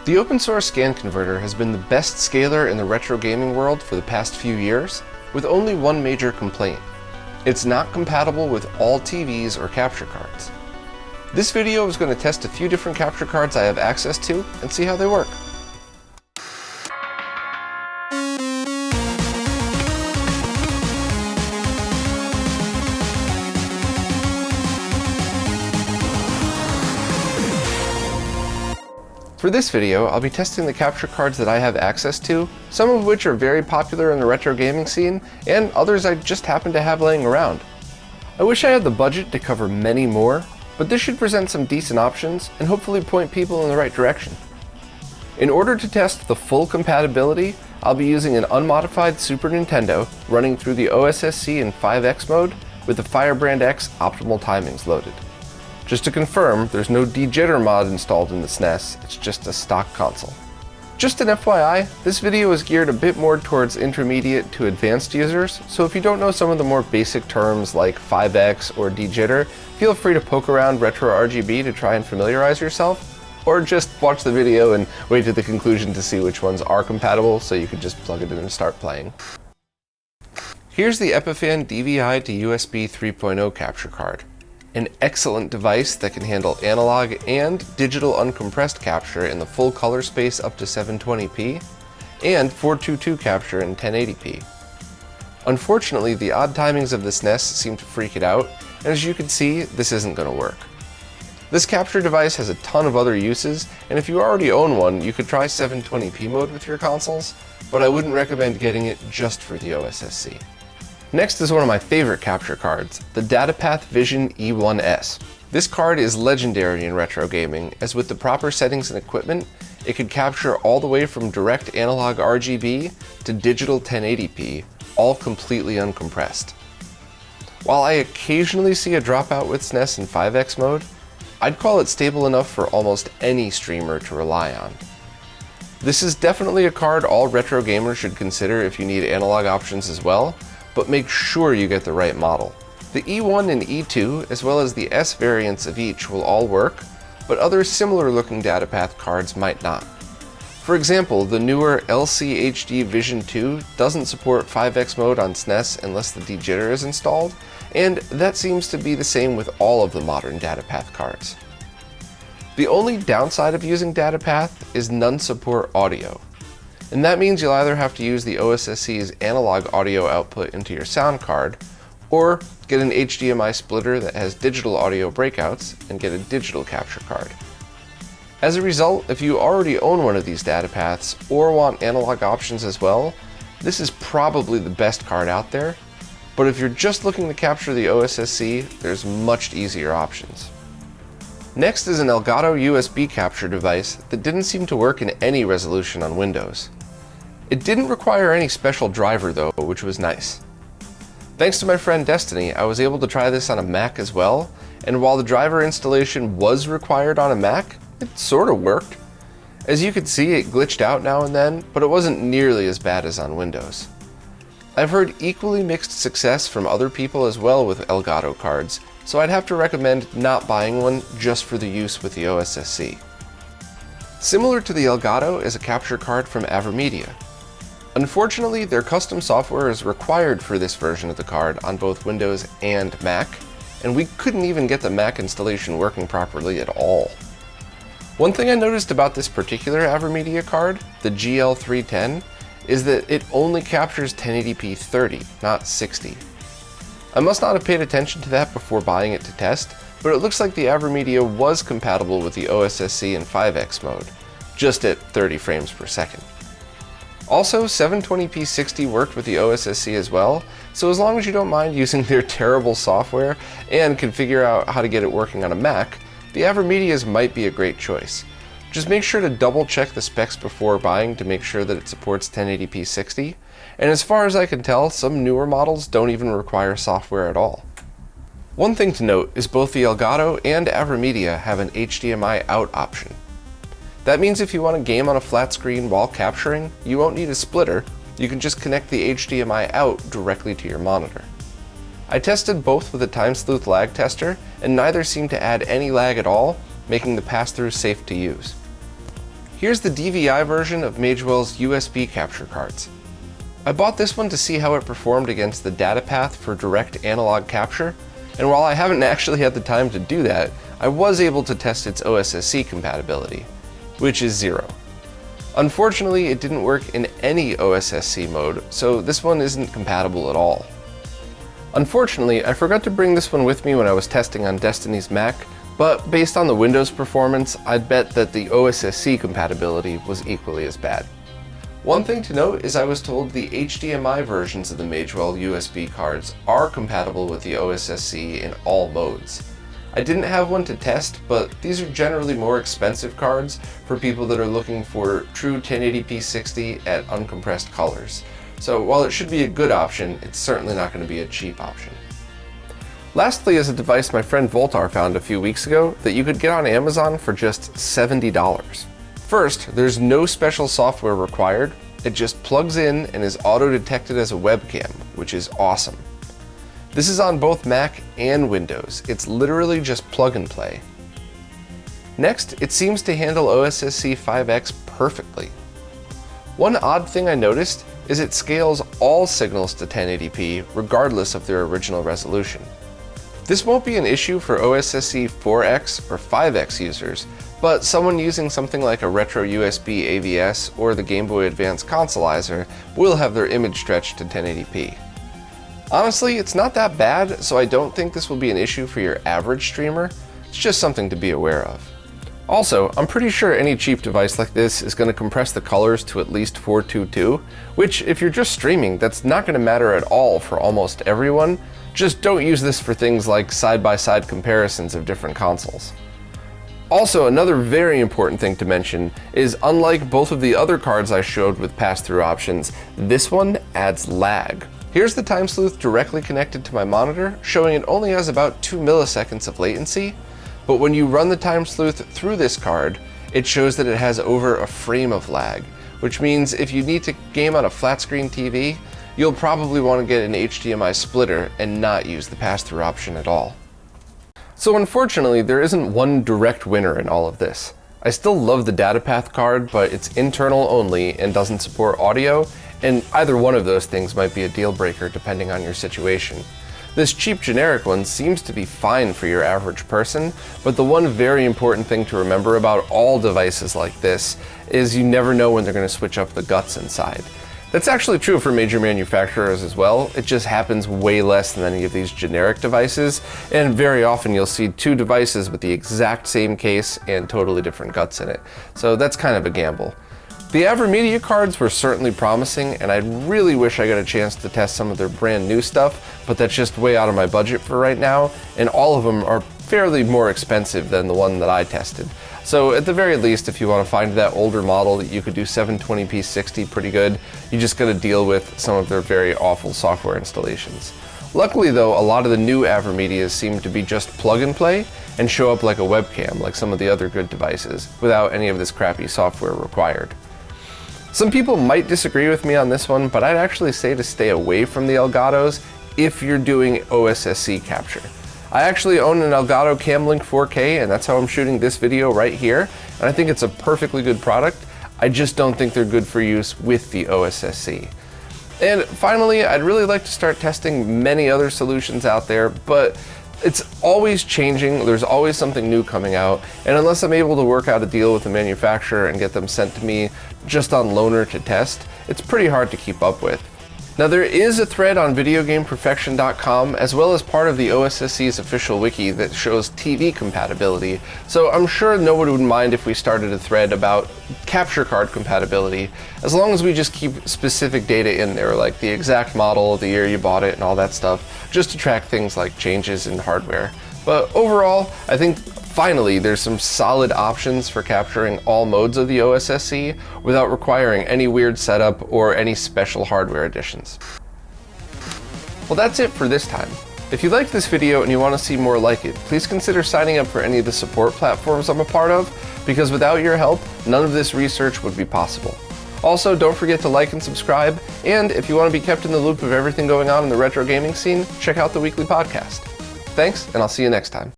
The open source scan converter has been the best scaler in the retro gaming world for the past few years, with only one major complaint. It's not compatible with all TVs or capture cards. This video is going to test a few different capture cards I have access to and see how they work. For this video, I'll be testing the capture cards that I have access to, some of which are very popular in the retro gaming scene, and others I just happen to have laying around. I wish I had the budget to cover many more, but this should present some decent options and hopefully point people in the right direction. In order to test the full compatibility, I'll be using an unmodified Super Nintendo running through the OSSC in 5X mode with the Firebrand X optimal timings loaded. Just to confirm, there's no de-jitter mod installed in the SNES, it's just a stock console. Just an FYI, this video is geared a bit more towards intermediate to advanced users, so if you don't know some of the more basic terms like 5X or de-jitter, feel free to poke around retro RGB to try and familiarize yourself, or just watch the video and wait to the conclusion to see which ones are compatible so you can just plug it in and start playing. Here's the Epifanov DVI to USB 3.0 capture card. An excellent device that can handle analog and digital uncompressed capture in the full color space up to 720p, and 422 capture in 1080p. Unfortunately, the odd timings of the SNES seem to freak it out, and as you can see, this isn't going to work. This capture device has a ton of other uses, and if you already own one, you could try 720p mode with your consoles, but I wouldn't recommend getting it just for the OSSC. Next is one of my favorite capture cards, the Datapath Vision EII. This card is legendary in retro gaming, as with the proper settings and equipment, it could capture all the way from direct analog RGB to digital 1080p, all completely uncompressed. While I occasionally see a dropout with SNES in 5X mode, I'd call it stable enough for almost any streamer to rely on. This is definitely a card all retro gamers should consider if you need analog options as well, but make sure you get the right model. The E1 and E2, as well as the S variants of each, will all work, but other similar looking Datapath cards might not. For example, the newer HD Vision II doesn't support 5X mode on SNES unless the de-jitter is installed, and that seems to be the same with all of the modern Datapath cards. The only downside of using Datapath is none support audio. And that means you'll either have to use the OSSC's analog audio output into your sound card, or get an HDMI splitter that has digital audio breakouts and get a digital capture card. As a result, if you already own one of these Datapaths or want analog options as well, this is probably the best card out there, but if you're just looking to capture the OSSC, there's much easier options. Next is an Elgato USB capture device that didn't seem to work in any resolution on Windows. It didn't require any special driver though, which was nice. Thanks to my friend Destiny, I was able to try this on a Mac as well, and while the driver installation was required on a Mac, it sort of worked. As you can see, it glitched out now and then, but it wasn't nearly as bad as on Windows. I've heard equally mixed success from other people as well with Elgato cards, so I'd have to recommend not buying one just for the use with the OSSC. Similar to the Elgato is a capture card from Avermedia. Unfortunately, their custom software is required for this version of the card on both Windows and Mac, and we couldn't even get the Mac installation working properly at all. One thing I noticed about this particular Avermedia card, the GL310, is that it only captures 1080p 30, not 60. I must not have paid attention to that before buying it to test, but it looks like the Avermedia was compatible with the OSSC in 5X mode, just at 30 frames per second. Also, 720p 60 worked with the OSSC as well, so as long as you don't mind using their terrible software and can figure out how to get it working on a Mac, the Avermedias might be a great choice. Just make sure to double check the specs before buying to make sure that it supports 1080p 60, and as far as I can tell, some newer models don't even require software at all. One thing to note is both the Elgato and Avermedia have an HDMI Out option. That means if you want to game on a flat screen while capturing, you won't need a splitter, you can just connect the HDMI Out directly to your monitor. I tested both with a time sleuth lag tester, and neither seemed to add any lag at all, making the pass-through safe to use. Here's the DVI version of Magewell's USB capture cards. I bought this one to see how it performed against the Datapath for direct analog capture, and while I haven't actually had the time to do that, I was able to test its OSSC compatibility, which is 0. Unfortunately, it didn't work in any OSSC mode, so this one isn't compatible at all. Unfortunately, I forgot to bring this one with me when I was testing on Destiny's Mac, but based on the Windows performance, I'd bet that the OSSC compatibility was equally as bad. One thing to note is I was told the HDMI versions of the Magewell USB cards are compatible with the OSSC in all modes. I didn't have one to test, but these are generally more expensive cards for people that are looking for true 1080p 60 at uncompressed colors. So while it should be a good option, it's certainly not going to be a cheap option. Lastly is a device my friend Volta found a few weeks ago that you could get on Amazon for just $70. First, there's no special software required. It just plugs in and is auto-detected as a webcam, which is awesome. This is on both Mac and Windows. It's literally just plug and play. Next, it seems to handle OSSC 5X perfectly. One odd thing I noticed is it scales all signals to 1080p regardless of their original resolution. This won't be an issue for OSSC 4X or 5X users, but someone using something like a retro USB AVS or the Game Boy Advance Consoleizer will have their image stretched to 1080p. Honestly, it's not that bad, so I don't think this will be an issue for your average streamer. It's just something to be aware of. Also, I'm pretty sure any cheap device like this is going to compress the colors to at least 422, which if you're just streaming, that's not going to matter at all for almost everyone. Just don't use this for things like side-by-side comparisons of different consoles. Also, another very important thing to mention is unlike both of the other cards I showed with pass-through options, this one adds lag. Here's the time sleuth directly connected to my monitor, showing it only has about 2 milliseconds of latency, but when you run the time sleuth through this card, it shows that it has over a frame of lag, which means if you need to game on a flat screen TV, you'll probably want to get an HDMI splitter and not use the pass-through option at all. So unfortunately, there isn't one direct winner in all of this. I still love the Datapath card, but it's internal only and doesn't support audio, and either one of those things might be a deal breaker depending on your situation. This cheap generic one seems to be fine for your average person, but the one very important thing to remember about all devices like this is you never know when they're going to switch up the guts inside. That's actually true for major manufacturers as well. It just happens way less than any of these generic devices, and very often you'll see two devices with the exact same case and totally different guts in it. So that's kind of a gamble. The Avermedia cards were certainly promising, and I really wish I got a chance to test some of their brand new stuff, but that's just way out of my budget for right now, and all of them are fairly more expensive than the one that I tested. So at the very least, if you want to find that older model that you could do 720p 60 pretty good, you just got to deal with some of their very awful software installations. Luckily though, a lot of the new Avermedias seem to be just plug and play and show up like a webcam, like some of the other good devices, without any of this crappy software required. Some people might disagree with me on this one, but I'd actually say to stay away from the Elgatos if you're doing OSSC capture. I actually own an Elgato Camlink 4K, and that's how I'm shooting this video right here, and I think it's a perfectly good product. I just don't think they're good for use with the OSSC. And finally, I'd really like to start testing many other solutions out there, but it's always changing, there's always something new coming out, and unless I'm able to work out a deal with the manufacturer and get them sent to me just on loaner to test, it's pretty hard to keep up with. Now there is a thread on videogameperfection.com as well as part of the OSSC's official wiki that shows TV compatibility, so I'm sure nobody would mind if we started a thread about capture card compatibility, as long as we just keep specific data in there, like the exact model, the year you bought it, and all that stuff, just to track things like changes in hardware. But overall, I think finally there's some solid options for capturing all modes of the OSSC without requiring any weird setup or any special hardware additions. Well, that's it for this time. If you liked this video and you want to see more like it, please consider signing up for any of the support platforms I'm a part of, because without your help, none of this research would be possible. Also, don't forget to like and subscribe, and if you want to be kept in the loop of everything going on in the retro gaming scene, check out the weekly podcast. Thanks, and I'll see you next time.